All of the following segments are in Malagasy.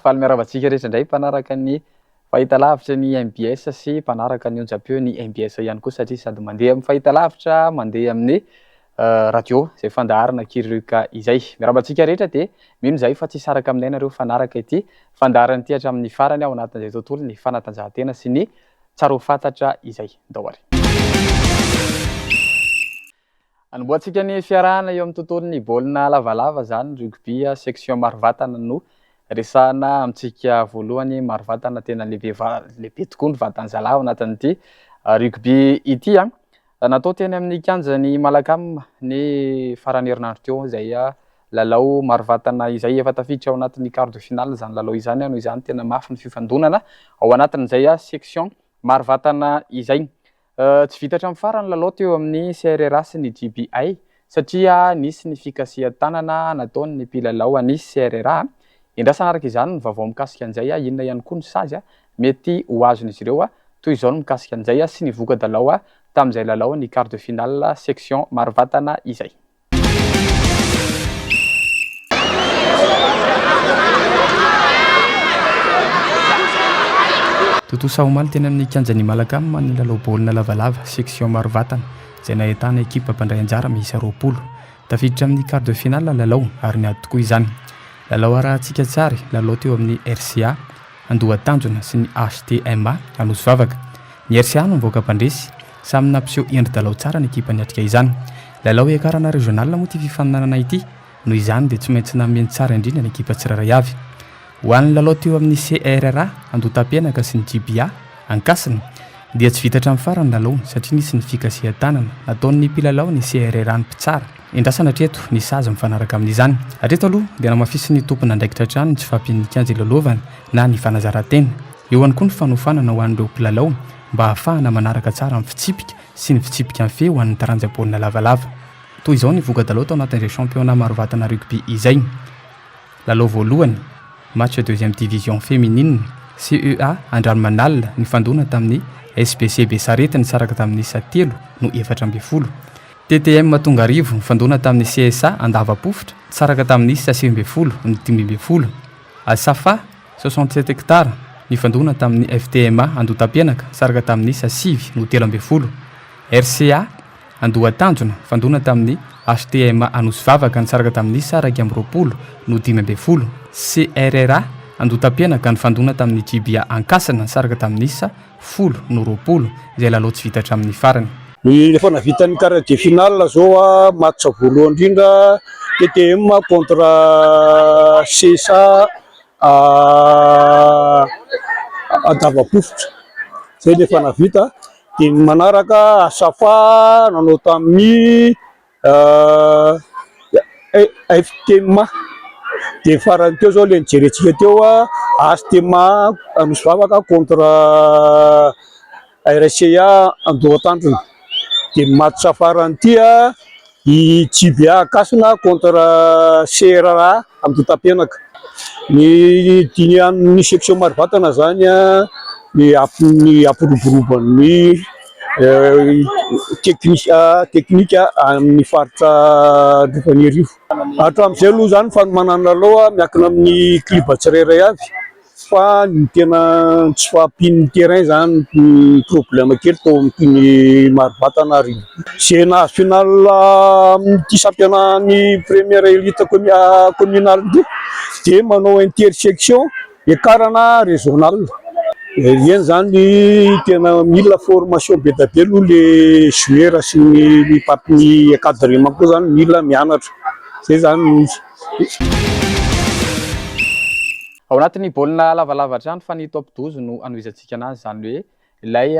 Faly miaravatsika rehetra indray mpanaraka ny fahitalavitra ny MBS sy mpanaraka ny onjam-peo ny MBS ihany koa satria sady mandeha amin'ny fahitalavitra, mandeha amin'ny radio izay fandaharana kiririoka izay. Miaravatsika rehetra dia mino izay fa tsy saraka aminay nareo fanaraka ity fandaharana ity hatramin'ny farany ao anatin'izay tontolo ny fanatanjahantena sy ny tsara ho fantatra izay. Dahoary. Anomboantsika ny fiarahana eo amin'ny tontolon'ny baolina lavalava zany rugby section Marovatana no resahana amintsika voalohany. Marovatana tena lehibe tokoa ny vatanzalahy ao anatin'ity rugby ity natao teny amin'ny kianjan'ny Malakam ny farany herinandro teo izay lalao Marovatana izay efa tafiditra ao anatin'ny quart de finale zany lalao izany noho izany tena mafy ny fifandonana ao anatin'izay section Marovatana izay. Tsy vita hatramin'ny farany lalao teo amin'ny CRRA sy ny GBI satria nisy ny fikasihan-tanana nataony ny mpilalao ny CRRA. Indrasana araka izany ny vaovao mikasika an'izay inona ihany koa ny sazy mety ho azon'izy ireo toy izao no mikasika an'izay sy ny voka-dalao tamin'izay lalao ny quart de finale section Marovatana izay. Totosa omaly teny amin'ny kianjan'ny Malakam ny lalao baolina lavalava section Marovatana izay nahitana ekipa mpandray anjara miisa 20 tafiditra amin'ny quart de finale lalao ary niady tokoa izany. Lalao arahantsika tsara lalao teo amin'ny RCA Andohatanjona sy ny HTMA Anosivavaka. Ny RCA no mivoaka mpandresy samy nampiseho endri-dalao tsara ny ekipa niatrika izany. Lalao ekarana régional moa ty fifaninanana ity noho izany dia tsy maintsy nameny tsara indrindra ny ekipa tsirairay avy. Ho an'ny lalao teo amin'ny CRRA Andohatampenaka sy ny GBA Ankasina dia tsy vita hatramin'ny farany lalao satria nisy ny fikasihan-tanana nataon'ny mpilalao ny CRRA ny mpitsara. Indrasana hatreto ny sazy mifanaraka amin'izany. Hatreto aloha dia namafisy ny tompona andraikitra trano tsy fampian'ny kianja ilalovana na ny fanazara-tena. Eo ihany koa ny fanofanana ho an'ireo mpilalao mba ahafahana manaraka tsara amin'ny fitsipika sy ny fitsipika amin'ny fe ho an'ny taranja baolina lavalava. Toy izao ny voka-dalao tao anatin'ireo championnat Marovatana rugby izay. Lalao voalohany match deuxième division féminine CEA Andranomanalina nifandona tamin'ny SBC Besarety nisaraka tamin'ny 3 no 4-20. TTM Tongarivo nifandona tamin'ny CSA Andavapofotra nisaraka tamin'ny 9-20 no 5-20. Asafa 67 hectares nifandona tamin'ny FTMA Andohatampenaka nisaraka tamin'ny 9 no 13. RCA Andohatanjona nifandona tamin'ny HTMA Anosivavaka nisaraka tamin'ny 9-20 no 15. CRRA Andohatampenaka nifandona tamin'ny GBA Ankasina nisaraka tamin'ny 10 no 20 izay lalao tsy vita hatramin'ny farany. Rehefa navitan'ny quart de finale zao match voalohany indrindra TTM contre CSA Andavapofotra zay rehefa navita dia ny manaraka Asafa nanao tamin'ny FTMA dia farany teo zao le nijerentsika teo HTMA Anosivavaka contre RCA Andohatanjona. Dia match farany ity i GBA Ankasina contre CRRA Andohatampenaka. Ny dinian'ny section Marovatana zany ny ampiroboroban'ny teknika amin'ny faritra Andravoahangy. Hatramin'izay aloha zany fanomanana lalao miankina amin'ny kluba tsirairay avy fa ny tena tsy fahampian'ny terrain zany ny problème kely tao amin'ny Marovatana rugby. Zay nahazo finale amin'ity championnat ny première élite communale dia manao intersection ekarana régional. Eny zany tena mila formation be da be aloha le joueur sy ny papy encadrement koa zany mila mianatra. Zay zany ao anatin'ny baolina lavalava trano fa ny top 12 no anoizantsika anazy zany hoe ilay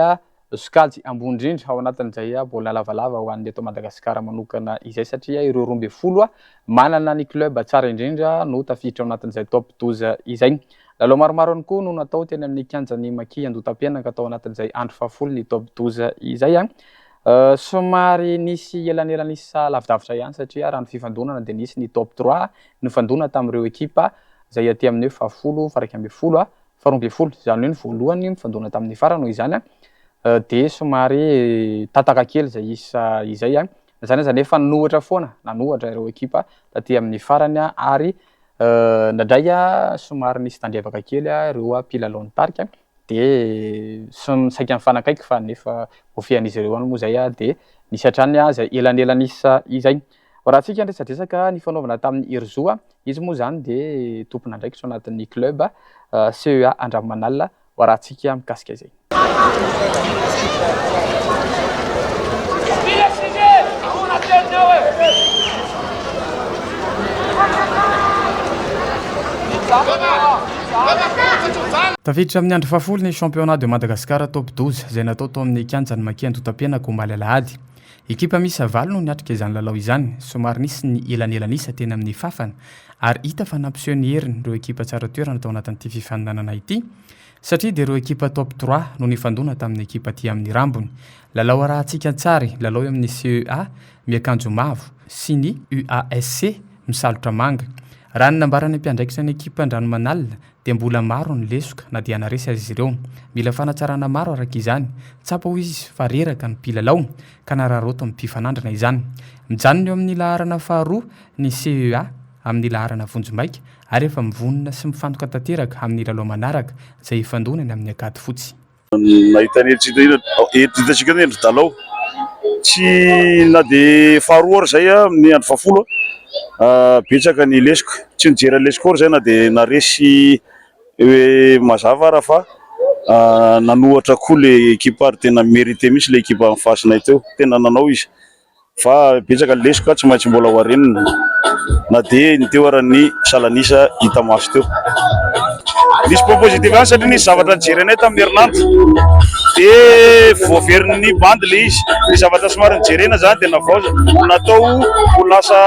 sokajy ambony indrindra ao anatin'izay baolina lavalava ho an'ny eto Madagasikara manokana izay satria ireo 12 manana ny club tsara indrindra no tafiditra ao anatin'izay top 12 izay. Lalao maromaro ihany koa no natao teny amin'ny kianjan'ny Maki Andohatampenaka tao anatin'izay andro fahafolo ny top 12 izay somary nisy elanelanisa lavidavitra ihany satria raha ny fifandonana dia nisy ny top 3 nifandona tamin'ireo ekipa izay aty amin'ny 10 faraka ambin'ny 10 faharoa-ambin'ny 10 izany hoe ny voalohany mifandona tamin'ny farany noho izany dia somary tataka kely izay isa izay zany efa nohatra foana nanohatra ireo ekipa taty amin'ny farany ary Nandray somary nisy tandrevaka kely ireo mpilalao parc de saika mifanakaiky fa nefa voafian'izy ireo any moa zay de nisy hatrany zay elanelanisa izay. Raha antsika andresadresaka ny fanaovana tamin'ny Irzo izy moa zany de tompon'andraikitra anatin'ny club CEA Andramanalina. Raha antsika mikasika izay. Tafiditra amin'ny andro fahafolo ny championnat de Madagascar top 12 izay natao tao amin'ny kianjan'ny Makian Totapiana Kombaly Alahady. Ekipa misy valo no niatrika izany lalao izany, somary nisy ny elanelanisa teny amin'ny fafana ary hita fa nampiseho ny heriny ireo ekipa tsara toerana tao anatin'ity fifaninanana ity satria dia ireo ekipa top 3 no nifandona tamin'ny ekipa ty amin'ny rambony. Lalao arahantsika tsary, lalao eo amin'ny CEA miakanjo mavo sy ny UASC misalotra manga. Raha ny nambarany mpiandraikitra ny ekipa Andranomanalina dia mbola maro ny lesoka na dia naresy azy ireo. Mila fanatsarana maro araka izany, tsapa ho izy fa reraka ny mpilalao ka nararoto amin'ny mpifanandrana izany. Mijanona eo amin'ny laharana faharoa ny CEA amin'ny laharana vonjimbaika ary efa mivonona sy mifantoka tanteraka amin'ny lalao manaraka izay ifandonany amin'ny akady fotsy. Nahitany hitantsika ny endry talao tsy na dia faharoa ary zay amin'ny andro fahafolo betsaka ny lesoka tsy nijery lesoka ory zay na dia naresy hoe mazava raha fa nanohatra koa le ekipa ary tena mérité misy le ekipa amin'ny fasinay teo, tena nanao izy fa betsaka lesoka tsy maintsy mbola hoarenina na dia ny teo ara ny salanisa hita maso teo. Nisy propositive any satria nisy zavatra nijerenay tamin'ny herinandro dia voaverin'ny bandy le izy, ny zavatra somary nijerena zany dia natao ho lasa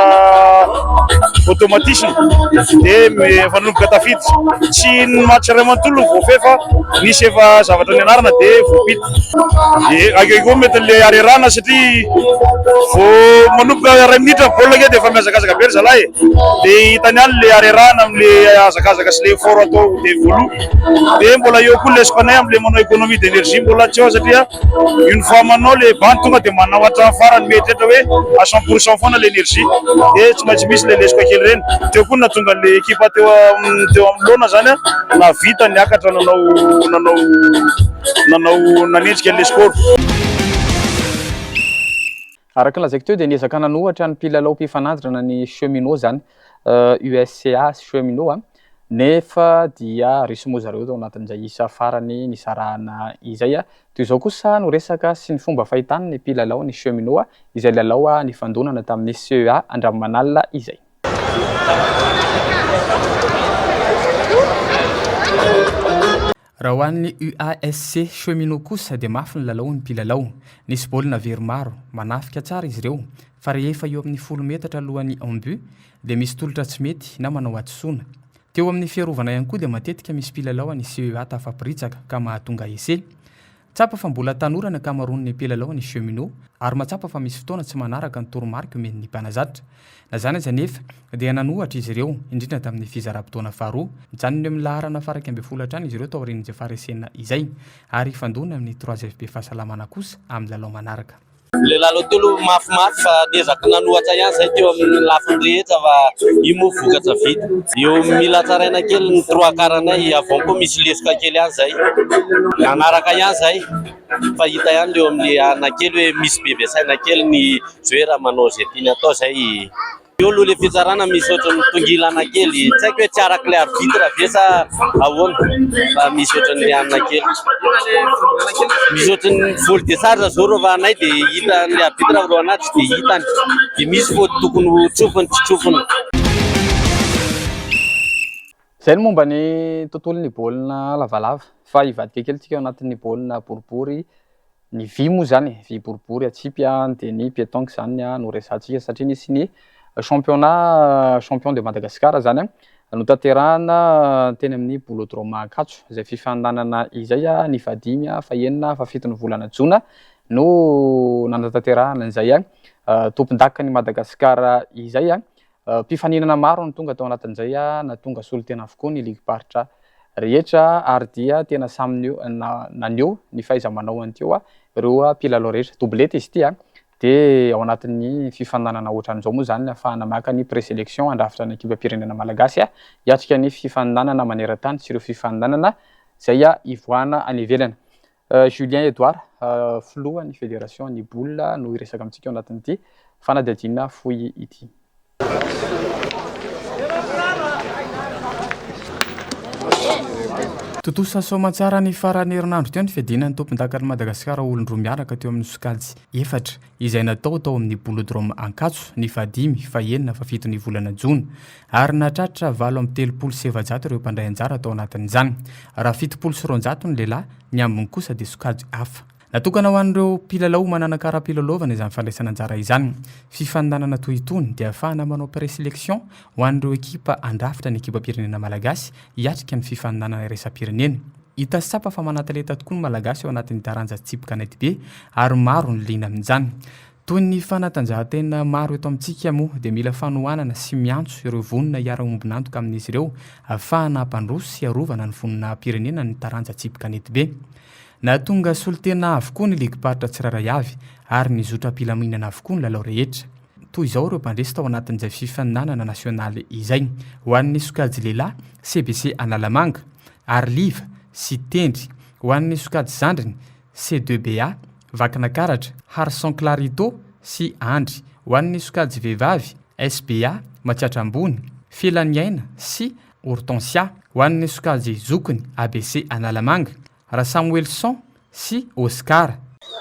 automatisme dia fanomboka tafidy tsy ny match ray manontolo voafehy fa nisy efa zavatra nianarana dia voapita akeo mety le arerana satria vao manomboka ray minitra baolina ke dia efa miazakazaka be ry zalahy dia hitany any le arerana am'le azakazaka sy le effort atao dia voaloha dia mbola eo koa lesokanay am'le manao économie d'énergie mbola tsy ao satria une fois manao le bandy tonga dia manao hatramin'ny farany mety ohatra hoe à 100% foana l'énergie dia tsy maintsy misy le lesoka kely reny. Teo koa natonga le ekipa teo amin'loana zany na vita niakatra nanendrika le score. Araka lazaiko teo dia niezaka nanohatra ny mpilalao mpifanandrana ny cheminot zany USCA cheminot nefa dia risy moa zareo tao anatin'izay isa farany nisarahana izay. Toy izao kosa no resaka sy ny fomba fahitany ny mpilalao ny cheminot izay lalao nifandonana tamin'ny CEA Andramanalina izay. Raha ho an'ny UASC cheminot kosa dia mafy ny lalao ny mpilalao. Nisy baolina very maro, manafika tsara izy ireo fa rehefa eo amin'ny 10 metatra alohan'ny en-but dia misy tolotra tsy mety na manao atsoina. Teo amin'ny fiarovana ihany koa dia matetika misy mpilalao ny CEA tafaporitsaka ka mahatonga esy. Tsapa fa mbola tanora ny ankamaroan'ny mpilalao ny cheminot ary matsapa fa misy fotoana tsy manaraka ny toromarika omen'ny mpanazatra. Na zany aza nefa dia nanohatra izy ireo indrindra tamin'ny fizaram-potoana faharoa, mijanona amin'ny laharana faraka ambin'ny folo hatrany izy ireo tao aorian'izay faharesena izay ary ifandona amin'ny 3FB fahasalamana kosa amin'ny lalao manaraka. Le lalao telo mafimafy fa niezaka nanohatra ihany zay teo amin'ny lafiny rehetra fa io moa vokatra vita. Io mila tsaraina kely ny trois quarts-nay avao koa misy lesoka kely ihany zay. Nanaraka ihany zay fa hita ihany leo amin'ny anakely hoe misy bebe saina kely ny joueur manao zay tiany atao zay. Io aloha le fitsarana misy ohatran'ny tongilana kely, tsy haiko hoe tsy araka le arbitre ve sa ahoana fa misy ohatran'ny anana kely. Misy ohatran'ny voly de sarra zao reo fa anay dia hita le arbitre reo anazy dia hitany dia misy faute tokony ho tsofiny tsy tsofiny. Zay ny momba ny tontolon'ny baolina lavalava fa ivadika kely tsika ao anatin'ny baolina boribory. Ny vy moa zany, vy boribory atsipy dia ny pétanque zany no resantsika satria nisy ny champion de Madagascar zany no tanterahana teny amin'ny Bolodrome Ankatso izay fifaninanana izay ny fadimy fahenina fafito ny volana Jona no nanatanterahana izay tompon-dakan'ny Madagascar izay mpifaninana maro ny tonga tao anatin'izay na tonga solo tena avokoa ny ligue paritra rehetra ary dia tena samy naneo ny fahaiza-manao an'teo ireo mpilalao rehetra. Doublette izy ity dia ao anatin'ny fifandanana ohatran'izao moa zany ahafahana maka ny présélection andrafitra ny ekipam-pirenena malagasy hiatrika ny fifandanana maneran-tany sy ireo fifandanana izay ivoahana any ivelany. Julien Edouard, filohan'ny fédération ny boula no iresaka amintsika ao anatin'ity fanadihadiana fohy ity. Totosa soamantsara ny farany herinandro teo ny fiadina ny tompon-dakany Madagasikara olon-droa miaraka teo amin'ny sokajy efatra izay natao tao amin'ny bolodrome Ankatso ny 5, 7 ny volana Jona ary nahatratra 730 ireo mpandray anjara tao anatin'izany. Raha 709 ny lehilahy, ny ambiny kosa dia sokajy hafa. Natokana ho an'ireo mpilalao mananakara-pilalaovana izany fandraisana anjara izany. Fifandanana toy itony dia ahafahana manao présélection ho an'ireo ekipa andrafitra ny ekipam-pirenena malagasy hiatrika ny fifandanana iraisam-pirenena. Hita sapa fa manatalenta tokoa ny malagasy ao anatin'ny taranja tsipika kanety be ary maro ny liana amin'izany. Toy ny fanatanjahantena maro eto amintsika moa dia mila fanohanana sy miantso ireo vonona hiara-ombinantoka amin'izy ireo ahafahana hampandroso sy harovana ny vonina pirenena ny taranja tsipika kanety be. Na tonga solitena avokoa ny ligiparitra tsiraray avy ary ny zotra-pilaminana avokoa ny lalao rehetra. Toy izao ireo mpandresy tao anatin'izay fifandanana nasionaly izay ho an'ny sokajy lehilahy CBC Analamanga, Arliva sy Tendry, ho an'ny sokajy zandriny C2BA Vakinakaratra, Harson Clarito sy Andry, ho an'ny sokajy vehivavy SBA Matsiatra Ambony, Felaniaina sy Hortensia, ho an'ny sokajy zokiny ABC Analamanga, Samuelson sy Oscar.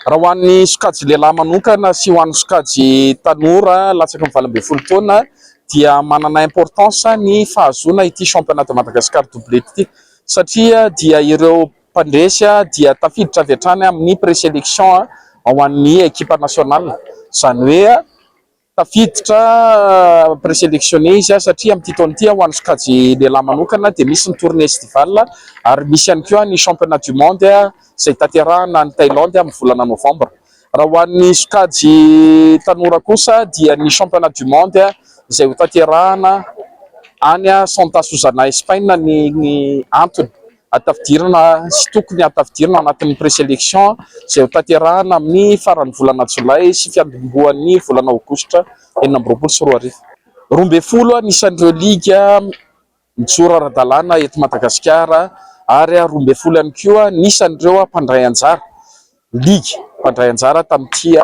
Raha ho an'ny sokajy lehilahy manokana sy ho an'ny sokajy tanora latsaky ny 20 taona dia manana importance ny fahazoana ity championnat de Madagascar doublette ity satria dia ireo mpandresy dia tafiditra avy hatrany amin'ny présélection ho an'ny équipe nationale. Izany hoe tafiditra présélectionné izy satria amin'ity taona ity ho an'ny sokajy lehilahy manokana dia misy ny tournée estival ary misy ihany koa ny championnat du monde izay tanterahana ny Thaïlande amin'ny volana novembre. Raha ho an'ny sokajy tanora kosa dia ny championnat du monde izay ho tanterahana any Santa Susana Espagne ny antony atafidirana sy tokony atafidirana anatin'ny présélection izay ho tanterahana amin'ny faran'ny volana Jolay sy fiantomboan'ny volana Aogositra 2024. 12 anisan'ireo liga mijoro ara-dalàna eto Madagasikara ary 12 ihany koa nisan'ireo mpandray anjara liga mpandray anjara tamin'ity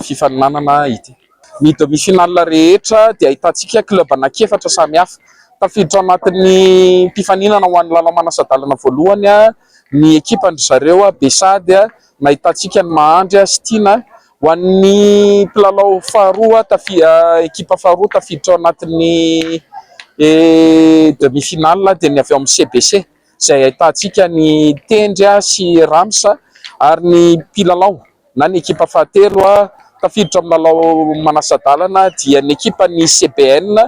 fifaninanana ity. Ny demi-finale rehetra dia ahitantsika club anankiefatra samihafa tafiditra anatin'ny mpifaninana ho an'ny lalao manasadalana voalohany ny ekipa zareo Besady nahitantsika ny Mahandry sy Tina. Ho an'ny mpilalao faharoa ekipa faharoa tafiditra anatin'ny demi-finale dia ny avy ao amin'ny CBC izay ahitantsika ny Tendry sy Ramsa ary ny mpilalao na ny ekipa fahatelo tafiditra amin'ny lalao manasadalana dia ny ekipa ny CBN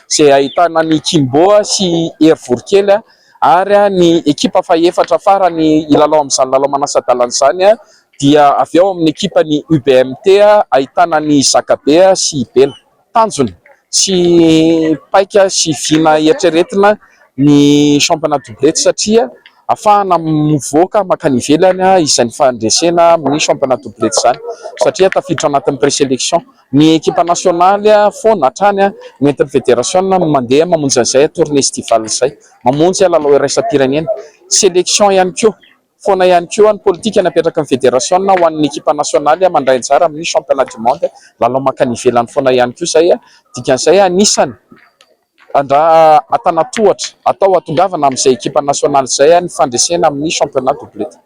izay ahitana ny Kimbo sy Hervourkely ary ny ekipa fahaefatra farany ilalao amin'izany lalao manasadalana izany dia avy ao amin'ny ekipa ny UBMT ahitana ny Zakabe sy Bela. Tanjony sy paika sy vina eritreretina ny championnat doublette satria afahana mivoaka makany ivelany izay ny fandresena amin'ny championnat doublette izany satria tafiditra anatin'ny présélection. Ny ekipa nasionaly foana hatrany nentin'ny fédération mandeha mamonjy an'izay tournée estivale izay mamonjy lalao iraisam-pirenena. Sélection ihany koa foana ihany koa ny politika napetraka ny fédération ho an'ny ekipa nasionaly mandray anjara amin'ny championnat du monde lalao makany ivelany foana ihany koa izay dikan'izay anisany atanatohatra atao atongavana amin'izay ekipa nasionaly izay ny fandresena amin'ny championnat doublette.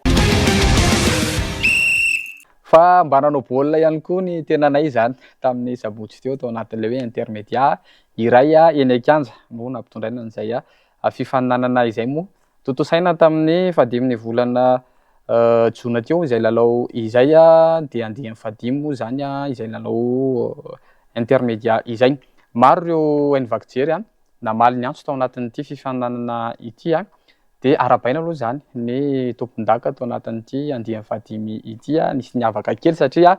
Fa mba nanao baolina ihany koa ny tenanay izany tamin'ny sabotsy teo tao anatin'ilay hoe intermédia iray eny Akanja no nampitondraina an'izay fifaninanana izay moa totosaina tamin'ny 15 volana Jona teo izay lalao izay dia andihan'ny 15 zany izay lalao intermédia izay. Maro ireo hainy jery namaly ny antso tao anatin'ity fifaninanana ity dia arabaina aloha zany ny tompon-daka tao anatin'ity andihan'ny 15 ity nisy niavaka kely satria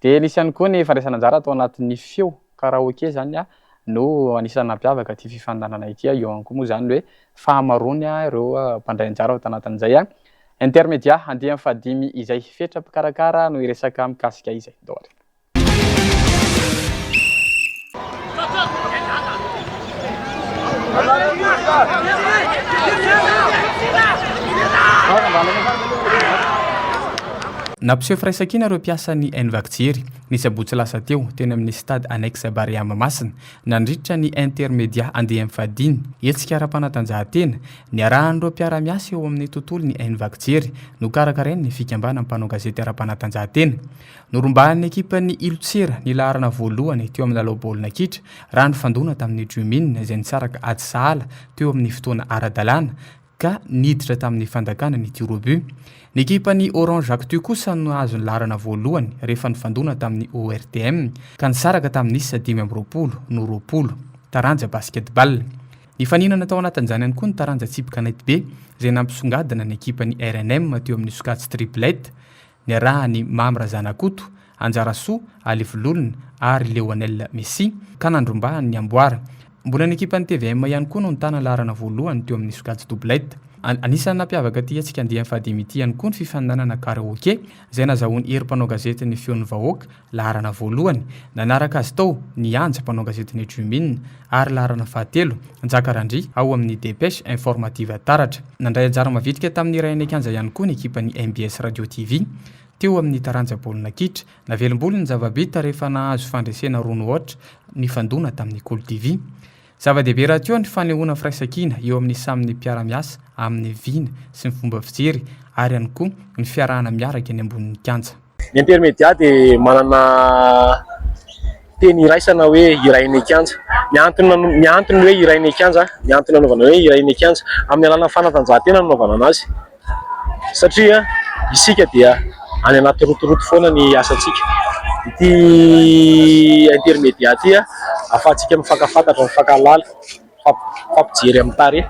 dia nisy ihany koa ny fandraisana anjara tao anatin'ny feo karaoke zany no anisany nampiavaka ity fifaninanana ity. Eo ihany koa moa zany hoe fahamarony ireo mpandray anjara tao anatin'izay intermédia andihan'ny 15 izay fetra-pikarakara no iresaka mikasika izay. Nampiseho firaisan-kina ireo mpiasan'ny Envakjery ny sabotsy lasa teo teny amin'ny stade annexe Bariama Masina nandritra ny intermédia andeha amin'ny fadiny hetsika ara-panatanjahantena ny arahan'ireo mpiara-miasa eo amin'ny tontolo ny Envakjery no karakarainy ny fikambana mpanao gazety ara-panatanjahantena. Norombahan'ny ekipan'ny Ilotsera ny laharana voalohany teo amin'ny lalao baolina kitra raha ny fandona tamin'ny Jumin izay nisaraka ady sahala teo amin'ny fotoana ara-dalàna ka niditra tamin'ny fandakana ny tir-au-but. Ny ekipan'ny Orange Actu kosa no nahazo ny laharana voalohany rehefa nifandona tamin'ny ORTM ka nisaraka tamin'ny isa 5-20 taranja basketball. Ny faninana tao anatin'izany ihany koa ny taranja tsipy kanety be izay nampisongadina ny ekipan'ny RNM teo amin'ny sokajy triplette, ny arahany Mamra Zanakoto, Anjara Soa, Alivy ary Léonel Messi ka nandrombahany ny amboara. Mbola ny ekipan'ny TVM ihany koa no nitana laharana voalohany teo amin'ny sokajy doublette. Anisan'ny nampiavaka ity antsika andeha fadimy ity ihany koa ny fifaninanana karaoke izay nazahoan'ny herim-panao gazety ny feon'ny vahoaka laharana voalohany. Nanaraka azy tao ny anja mpanao gazety ny Jumin ary laharana fahatelo Njakarandry ao amin'ny dépêche informative taratra. Nandray anjara mavitrika tamin'ny iray ny kianja ihany koa ny ekipan'ny MBS Radio TV teo amin'ny taranja baolina kitra. Navelom-boly ny zava-bita rehefa nahazo fandresena roa ohatra ny fandona tamin'ny Cool TV. Zava-dehibe raha teo ny fanehoana firaisan-kina eo amin'ny samy mpiara-miasa amin'ny vina sy ny fomba fijery ary ihany koa ny fiarahana miaraka eny ambonin'ny kianja. Ny intermédia dia manana teny iraisana hoe iray ny kianja. Ny antony hoe iray ny kianja, ny antony anaovana hoe iray ny kianja amin'ny alalan'ny fanatanjahantena anaovana anazy. Satria isika dia any anaty rotoroto foana ny asantsika. Ity intermédia ity ahafahantsika mifankafantatra, mifankahalala, fampijery amin'ny tare.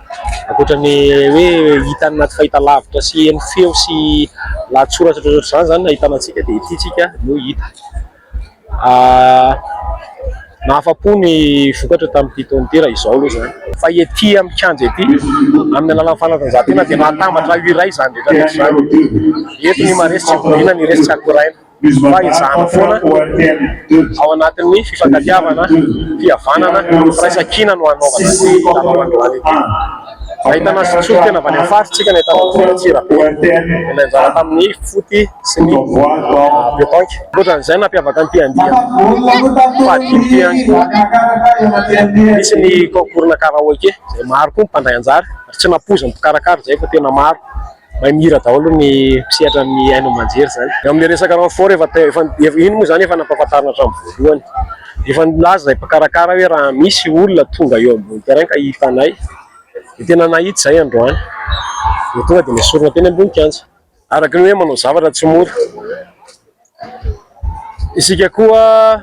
Ankoatra ny hoe hita anaty fahitalavitra sy ny feo sy lahatsoratra ohatr'izany zany ahitanantsika dia ity tsika no hita. Nahafa-po ny vokatra tamin'ity taona ity raha izao aloha zany. Fa ety amin'ny kianja ety amin'ny alalan'ny fanatanjahantena dia nahatambatra iray zany rehetra zany. Eto ny maresy tsy bodina ny resy tsy akoraina. Fa izahana foana ao anatin'ny fifankatiavana, fihavanana, firaisan-kina no anaovana ny zava-mandoany ety. Ahitana sotroka tena avy any amin'ny faritsika, ahitana Tsirabe, ilay anjara tamin'ny foty sy ny pétanque. Ohatran'izay nampiavaka an'ity andiana. Fadimy ity ihany koa. Misy ny concours-na karaoke, izay maro koa mpandray anjara, tsy nampoza ny mpikarakara izay fa tena maro. Mahay mihira daholo ny mpisehatra amin'ny haino aman-jery zany. Amin'ny resaka renfort iny moa zany efa nampahafantarina hatramin'ny voalohany. Efa nilaza izay mpikarakara hoe raha misy olona tonga eo ambony terrain ka hitanay, dia tena nahita izay androany. Dia tonga dia nesorina teny ambony kianja. Araka ny hoe manao zavatra tsy mora. Isika koa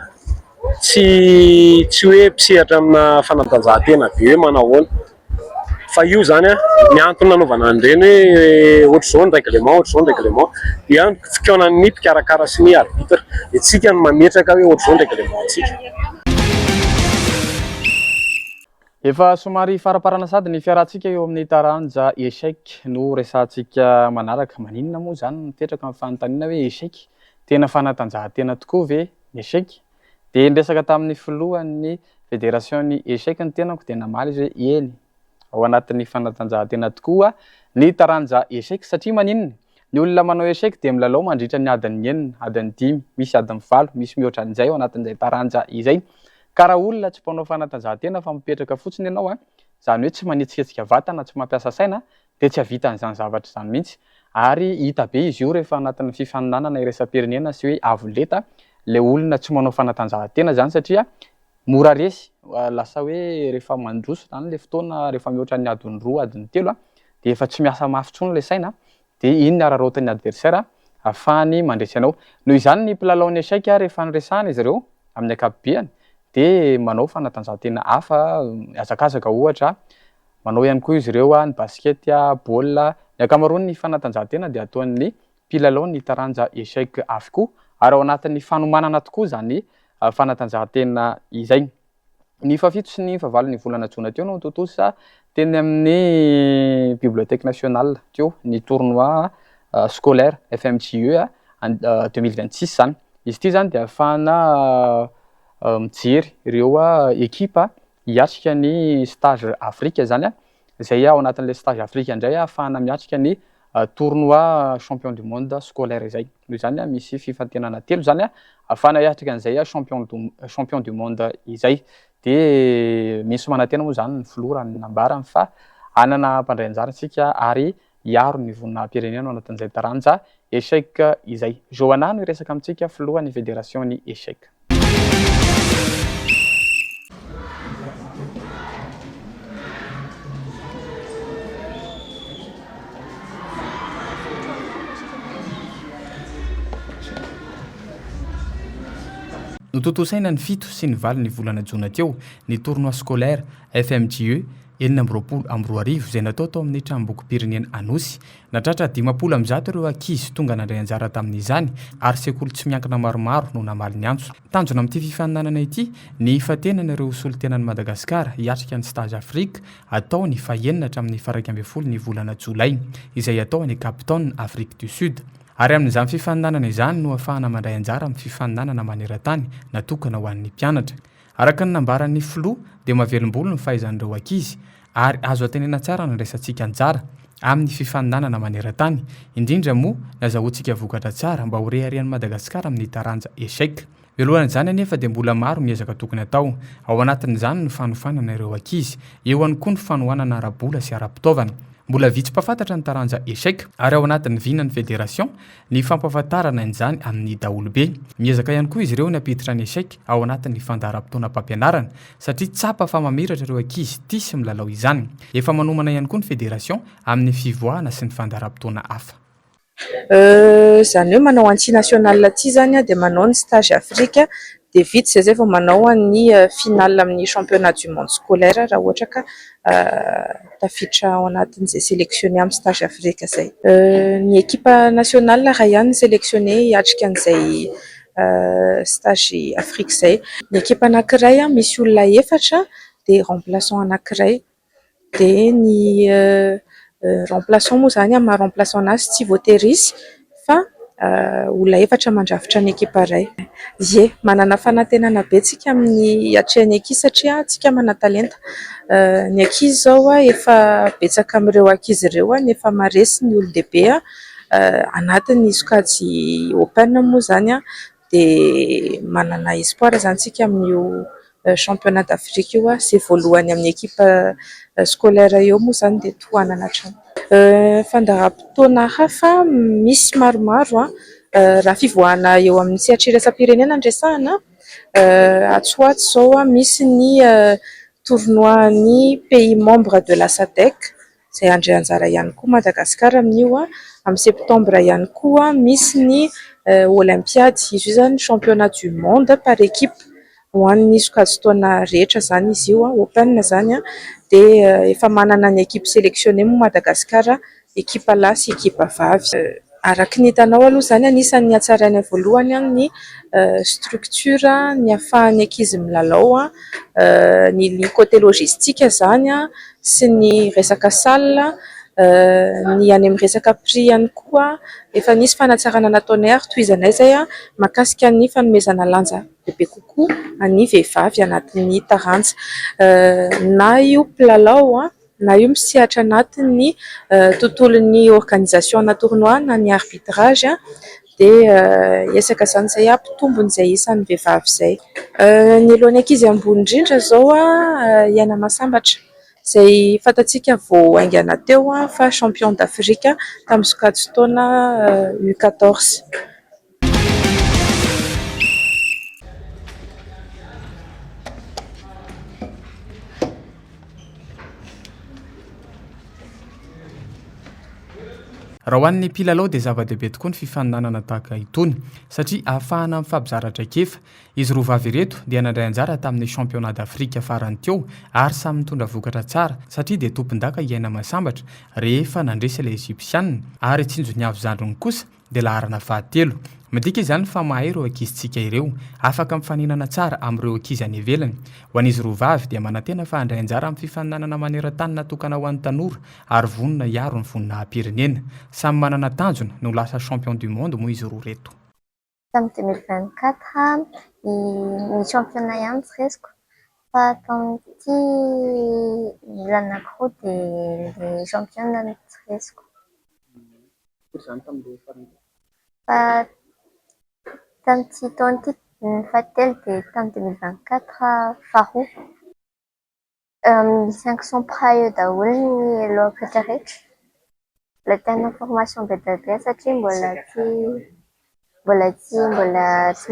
tsy hoe mpisehatra amina fanatanjahantena be hoe manao ahoana. Fa io zany ny antony nanaovana an'ireny hoe ohatr'izao ny règlement, ohatr'izao ny règlement dia fikaonan'ny mpikarakara sy ny arbitre. Itsika no mametraka hoe ohatr'izao ny règlement antsika. Efa somary faraparana sady ny fiarahantsika eo amin'ny taranja échec no resantsika manaraka. Maninona moa zany mipetraka amin'ny fanontaniana hoe échec tena fanatanjahantena tokoa ve ny échec? Dia niresaka tamin'ny filohan'ny fédération ny échec ny tenako dia namaly izy hoe eny ao anatin'ny fanatanjahantena tokoa ny taranja échec satria maninona? Ny olona manao échec dia milalao mandritra ny adiny enina, adiny 10, misy adiny 7, misy mihoatra an'izay ao anatin'izay taranja izay. Ka raha olona tsy mpanao fanatanjahantena fa mipetraka fotsiny ianao zany hoe tsy manetsiketsika vatana, tsy mampiasa saina dia tsy havita an'izany zavatra izany mihitsy. Ary hita be izy io rehefa anatin'ny fifaninanana iraisam-pirenena sy hoe avoleta ilay olona tsy manao fanatanjahantena zany satria mora resy lasa hoe rehefa mandroso zany ilay fotoana rehefa mihoatra ny adiny 2, adiny 3 dia efa tsy miasa mafy intsony ilay saina dia iny ny araraotan'ny adversaire ahafahany mandresy anao. Noho izany ny mpilalao ny échec rehefa niresahana izy ireo amin'ny ankapobeny dia manao fanatanjahantena hafa hazakazaka ohatra, manao ihany koa izy ireo ny basket, baolina, ny ankamaroany ny fanatanjahantena dia ataon'ny mpilalao ny taranja échec avokoa ary ao anatin'ny fanomanana tokoa zany fanatanjahantena izay. Ny fafito sy ny favalo ny volana jona teo no totosa teny amin'ny bibliothèque nationale teo ny tournoi scolaire FMJE 2026 zany. Izy ity zany dia ahafahana mijery ireo ekipa hiatrika ny stage Afrique zany izay ao anatin'ilay stage Afrique indray ahafahana miatrika ny tournoi champion du monde scolaire izay. Noho izany misy fifantenana telo zany ahafahana hiatrika an'izay champion du monde izay. De misy manantena moa zany ny filoha ny nambarany fa anana mpandray anjara antsika ary hiaro ny vonam-pirenena ao anatin'izay taranja échec izay. Joanna no resaka amintsika filohan'ny fédération ny échec. Notontosaina ny 7 sy ny 8 ny volana jona teo ny tournoi scolaire FMJE 420 izay natao tao amin'ny tranombokim-pirenena Anosy. Natratra 510 ireo ankizy tonga nandray anjara tamin'izany ary sekoly tsy miankina maromaro no namaly ny antso. Tanjona amin'ity fifaninanana ity ny fatenana ireo solitenan'i Madagasikara hiatrika ny stage Afrique atao ny fahenina hatramin'ny 1 ny volana Jolay izay atao ny Cape Town Afrique du Sud. Ary amin'izany fifaninanana izany no ahafahana mandray anjara amin'ny fifaninanana maneran-tany natokana ho an'ny mpianatra. Araka ny nambaran'ny filoha dia mahavelom-bolo ny fahaizan'ireo ankizy ary azo atenena tsara ny resantsika anjara amin'ny fifaninanana maneran-tany, indrindra moa nazahoantsika vokatra tsara mba ho reharehan'i Madagasikara amin'ny taranja échec. Mialohan'izany anefa dia mbola maro miezaka tokony atao, ao anatin'izany ny fanofanana ireo ankizy, eo ihany koa ny fanohanana ara-bola sy ara-pitaovana. Mbola vitsy mpafantatra ny taranja échec ary ao anatin'ny vinan'ny fédération ny fampahafantarana izany amin'ny daholobe. Miezaka ihany koa izy ireo ny hampiditra ny échec ao anatin'ny fandaharam-potoanam-pampianarana satria tsapa fa mamiratra ireo ankizy tia sy milalao izany. Efa manomana ihany koa ny fédération amin'ny fivoahana sy ny fandaharam-potoana hafa. Zany hoe manao anti-national aty zany dia manao ny stage Afrique dia vitsy zay vao manao ny finale amin'ny championnat du monde scolaire raha ohatra ka tafiditra ao anatin'izay sélectionné amin'ny stage Afrique zay. Ny équipe nationale raha ihany sélectionné hiatrika an'izay stage Afrique zay. Ny équipe anankiray misy olona 4 dia remplaçant anankiray dia ny remplaçant moa zany maha remplaçant anazy tsy voaterisy fa olona 4 mandrafitra ny ekipa iray. Ie, manana fanantenana betsika amin'ny hiatrehany ankizy satria tsika mana-talenta. Ny ankizy zao efa betsaka amin'ireo ankizy ireo ny efa maresy ny olon-dehibe anatin'ny sokajy open moa zany dia manana espoir zany tsika amin'io championnat d'Afrique io sy voalohany amin'ny ekipa scolaire eo moa zany dia tohanana hatrany. Fandaharam-potoana hafa misy maromaro raha fivoahana eo amin'ny sehatrirasam-pirenena andresahana. Atsoato zao misy ny tournoi ny pays membre de la SADC izay andray anjara ihany koa Madagasikara amin'io. Amin'ny septembre ihany koa misy ny olympiade, izy io zany championnat du monde par équipe ho an'ny sokajy taona rehetra zany izy io open zany dia efa manana ny équipe sélectionnée mo Madagasikara, équipe lahy sy équipe vavy. Araka ny hitanao aloha zany anisan'ny hatsarainy voalohany ny structure ny ahafahan'ny ankizy milalao, ny côté logistique zany sy ny resaka salle, ny any amin'ny resaka prix ihany koa efa nisy fanatsarana nataonay ary tohizanay zay mahakasika ny fanomezana lanja bebe kokoa any vehivavy anatin'ny taranja, na io mpilalao na io misehatra anatin'ny tontolon'ny organisation na tournoi na ny arbitrage dia esaka zany zay ampitombon'izay isan'ny vehivavy zay. Ny alohan'ny ankizy ambony indrindra zao Iana Masambatra izay fantatsika vao aingana teo fa champion d'Afrique tamin'ny sokajy taona U14. Raha ho an'ny mpilalao dia zava-dehibe tokoa ny fifaninanana tahaka itony satria ahafahana mifampizaratra kefa. Izy roa vavy ireto dia nandray anjara tamin'ny championnat d'Afrique farany teo ary samy mitondra vokatra tsara satria dia tompon-daka Iana Masambatra rehefa nandresy ilay Egyptianina ary tsinjony avy zandrony kosa dia laharana fahatelo. Midika izany fa mahay ireo ankizintsika ireo, afaka mifaninana tsara amin'ireo ankizy any ivelany. Ho an'izy roa vavy dia manantena fa handray anjara amin'ny fifaninanana maneran-tany natokana ho an'ny tanora ary vonona hiaro ny voninahim-pirenena. Samy manana tanjona no lasa champion du monde moa izy roa reto. Tamin'ny 2024 ny championnat ihany resiko Fatanty l'anankiroa dia le championnat noresiko. Fa tamin'ity taona ity ny fahatelo dia tamin'ny 2024 faharoa. Ny 500 prix eo daholo ny lohako rehetrarehetra. La tena formation be dia be satria mbola tsy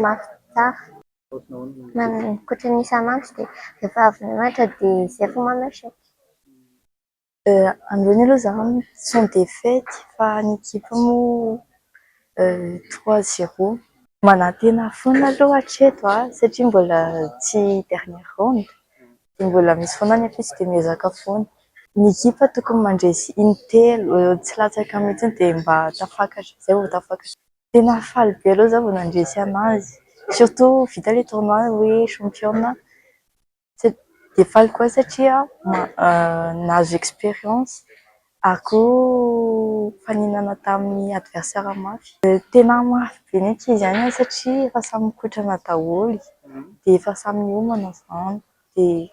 mafy tsara. Ankoatra ny isan'andro dia rehefa avy mianatra dia izay vao manao échec. Androany aloha zaho sans défaite fa ny équipe moa 3-0. Manantena foana aloha hatreto satria mbola tsy dernière ronde dia mbola misy foana ny afisy dia miezaka foana. Ny équipe tokony mandresy intelo tsy latsaka mihitsy dia mba tafakatra izay vao tafakatra. Tena faly be aloha zaho vao nandresy anazy. Surtout vita ilay tournoi hoe championnat. Dia faly koa satria nahazo expérience ary koa faninana tamin'ny adversaire mafy. Tena mafy be mihitsy izy any satria efa samy mikotrana daholo dia efa samy miomana izany dia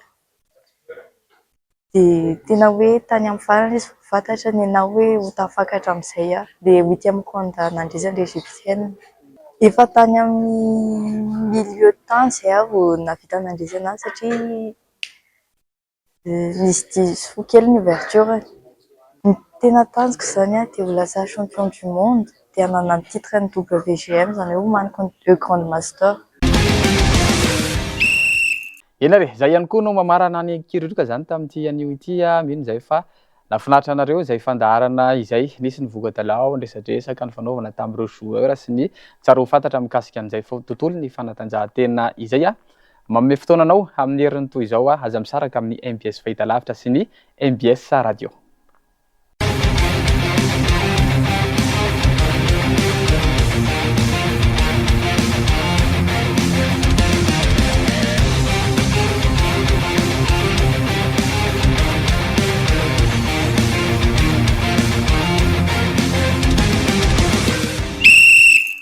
tena hoe tany amin'ny farany izy vao fantatra na hoe ho tafakatra amin'izay dia 8e ronde nandresy an'ilay égyptienne. Efa tany amin'ny milieu de temps izay vao nahavita nandresy anazy satria nisy diso kely ny ouverture. Ny tena tanjoko izany dia ho lasa champion du monde dia hanana ny titre ny WGM izany hoe Woman Grand Master. Ena re, zay ihany koa no mamarana ny kiririka zany tamin'ity anio ity mino zay fa nafinaritra anareo izay fandaharana izay nisy ny voka-dalao resadresaka ny fanaovana tamin'ireo joueur sy ny tsara ho fantatra mikasika an'izay tontolo ny fanatanjahantena izay manome fotoananao amin'ny herin'ny toy izao aza misaraka amin'ny MBS Fahitalavitra sy ny MBS Radio.